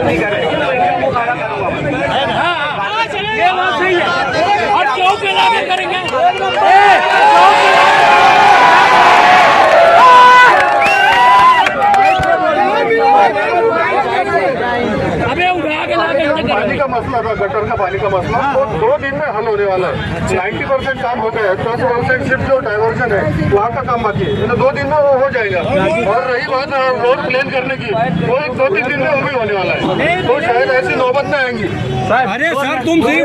नहीं कर रहे, वो काला करूंगा ये बात सही है। और चौक पे लाके करेंगे। अबे उठा के लाके पानी का मसला था, गटर का पानी का मसला वो 2 दिन में हल होने वाला है। 90% काम हो गया है, 10% सिर्फ जो डाइवर्जन है वहाँ का काम बाकी है, 2 दिन में वो हो जाएगा। और रही बात रोड प्लेन करने की, वो 2-3 दिन में वो भी होने वाला है, तो शायद ऐसी नौबत में आएंगी। अरे सर तुम सही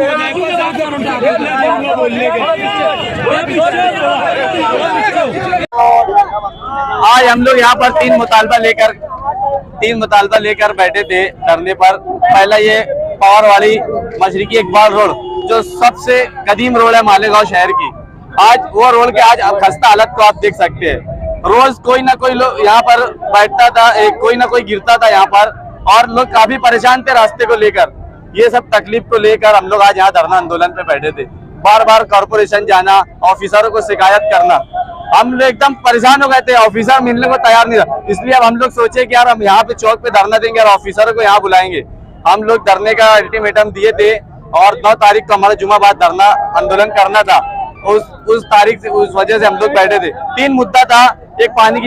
आज हम लोग यहाँ पर 3 मुतालबा लेकर बैठे थे धरने पर। पहला ये पावर वाली मशरकी इकबाल रोड जो सबसे कदीम रोड है मालेगांव शहर की, आज वो रोड के आज खस्ता हालत को आप देख सकते हैं। रोज कोई ना कोई लोग यहाँ पर बैठता था, कोई ना कोई गिरता था यहाँ पर, और लोग काफी परेशान थे रास्ते को लेकर। ये सब तकलीफ को लेकर हम लोग आज यहाँ धरना आंदोलन पे बैठे थे। बार बार कॉर्पोरेशन जाना, ऑफिसरों को शिकायत करना, हम लोग एकदम परेशान हो गए थे। ऑफिसर मिलने को तैयार नहीं था, इसलिए अब हम लोग सोचे कि यार हम यहाँ पे चौक पे धरना देंगे और ऑफिसरों को यहाँ बुलाएंगे। हम लोग धरने का अल्टीमेटम दिए थे और 9 तारीख को हमारा जुमा बाद धरना आंदोलन करना था। उस तारीख से, उस वजह से हम लोग बैठे थे। 3 मुद्दा था, एक पानी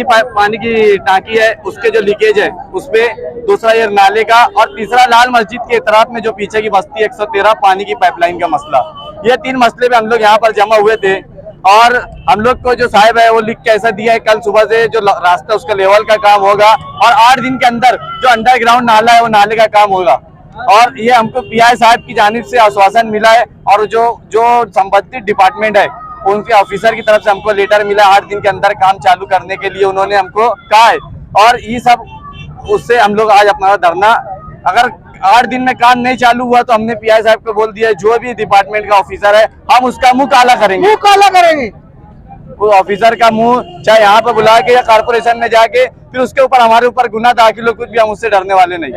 की टांकी है उसके जो लीकेज है उसपे, दूसरा ये नाले का, और तीसरा लाल मस्जिद के इतराफ में जो पीछे की बस्ती 113 पानी की पाइपलाइन का मसला। ये 3 मसले पे हम लोग यहाँ पर जमा हुए थे। और हम लोग को जो साहब है वो लिख के ऐसा दिया है, कल सुबह से जो रास्ता उसका लेवल का काम होगा और 8 दिन के अंदर जो अंडरग्राउंड नाला है वो नाले का काम होगा। और ये हमको पीआई साहब की जानिब से आश्वासन मिला है, और जो संबंधित डिपार्टमेंट है उनके ऑफिसर की तरफ से हमको लेटर मिला 8 दिन के अंदर काम चालू करने के लिए उन्होंने हमको कहा है। और ये सब उससे हम लोग आज अपना धरना, अगर 8 दिन में काम नहीं चालू हुआ तो हमने पीआई साहब को बोल दिया जो भी डिपार्टमेंट का ऑफिसर है हम उसका मुंह काला करेंगे। वो ऑफिसर का मुंह चाहे यहाँ पे बुला के या कॉर्पोरेशन में जाके, फिर उसके ऊपर हमारे ऊपर गुना दाखिल हो, कुछ भी हम उससे डरने वाले नहीं।